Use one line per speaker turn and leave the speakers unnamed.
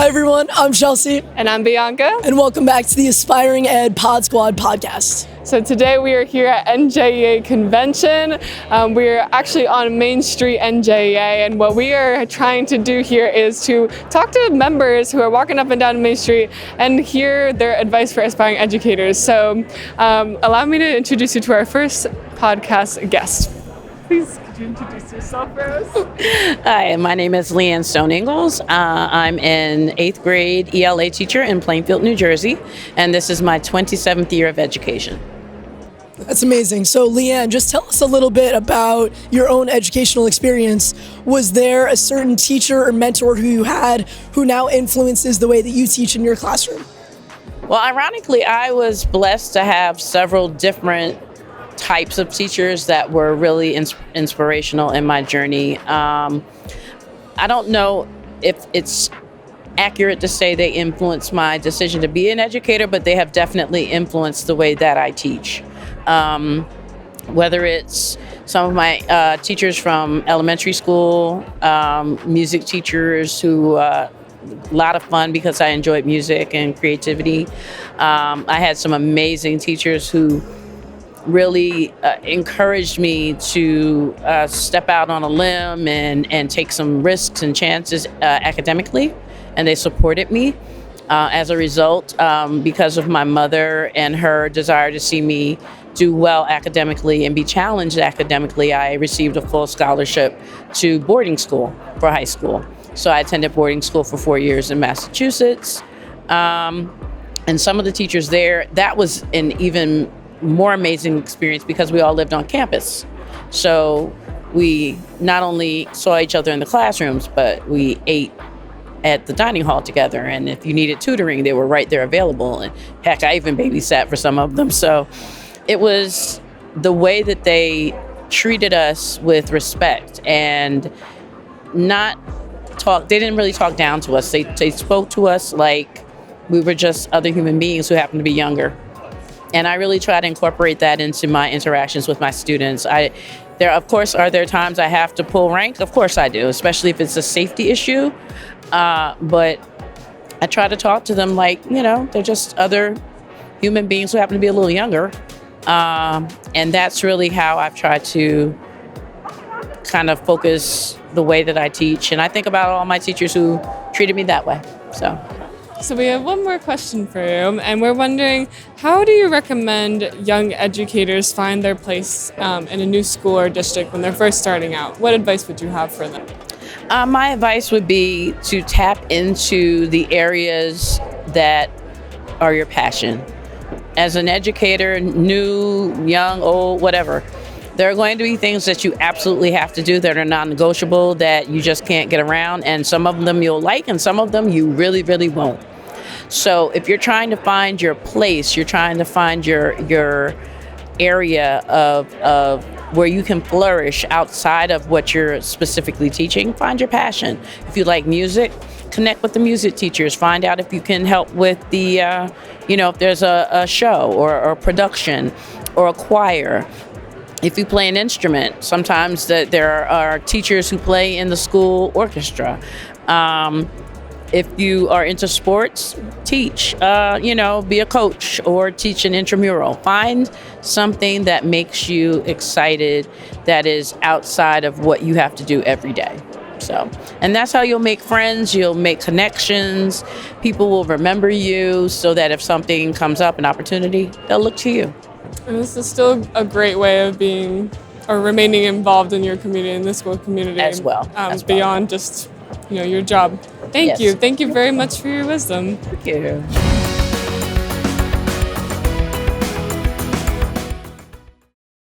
Hi everyone, I'm Chelsea.
And I'm Bianca.
And welcome back to the Aspiring Ed PodSquad Podcast.
So today we are here at NJEA Convention. We're actually on Main Street, NJEA, and what we are trying to do here is to talk to members who are walking up and down Main Street and hear their advice for aspiring educators. So allow me to introduce you to our first podcast guest. Please, could you introduce yourself for us?
Hi, my name is Liane Stone-Ingalls. I'm an 8th grade ELA teacher in Plainfield, New Jersey, and this is my 27th year of education.
That's amazing. So Liane, just tell us a little bit about your own educational experience. Was there a certain teacher or mentor who you had who now influences the way that you teach in your classroom?
Well, ironically, I was blessed to have several different types of teachers that were really inspirational in my journey. I don't know if it's accurate to say they influenced my decision to be an educator, but they have definitely influenced the way that I teach. Whether it's some of my teachers from elementary school, music teachers who a lot of fun because I enjoyed music and creativity. I had some amazing teachers who really encouraged me to step out on a limb and take some risks and chances academically, and they supported me. As a result, because of my mother and her desire to see me do well academically and be challenged academically, I received a full scholarship to boarding school for high school. So I attended boarding school for 4 years in Massachusetts. And some of the teachers there, that was an even more amazing experience because we all lived on campus. So we not only saw each other in the classrooms, but we ate at the dining hall together. And if you needed tutoring, they were right there available. And heck, I even babysat for some of them. So it was the way that they treated us with respect and not talk. They didn't really talk down to us. They spoke to us like we were just other human beings who happened to be younger. And I really try to incorporate that into my interactions with my students. There, of course, are there times I have to pull rank? Of course I do, especially if it's a safety issue. But I try to talk to them like, they're just other human beings who happen to be a little younger. And that's really how I've tried to kind of focus the way that I teach. And I think about all my teachers who treated me that way.
So we have one more question for you, and we're wondering, how do you recommend young educators find their place in a new school or district when they're first starting out? What advice would you have for them?
My advice would be to tap into the areas that are your passion. As an educator, new, young, old, whatever, there are going to be things that you absolutely have to do that are non-negotiable, that you just can't get around, and some of them you'll like and some of them you really, really won't. So if you're trying to find your place, you're trying to find your area of where you can flourish outside of what you're specifically teaching, find your passion. If you like music, connect with the music teachers. Find out if you can help with the, if there's a show or production or a choir. If you play an instrument, sometimes there are teachers who play in the school orchestra. If you are into sports, teach, be a coach or teach an intramural. Find something that makes you excited, that is outside of what you have to do every day. And that's how you'll make friends, you'll make connections, people will remember you so that if something comes up, an opportunity, they'll look to you.
And this is still a great way of being or remaining involved in your community, in the school community.
As well.
Beyond just, your job. Thank you. Thank you very much for your wisdom.
Thank you.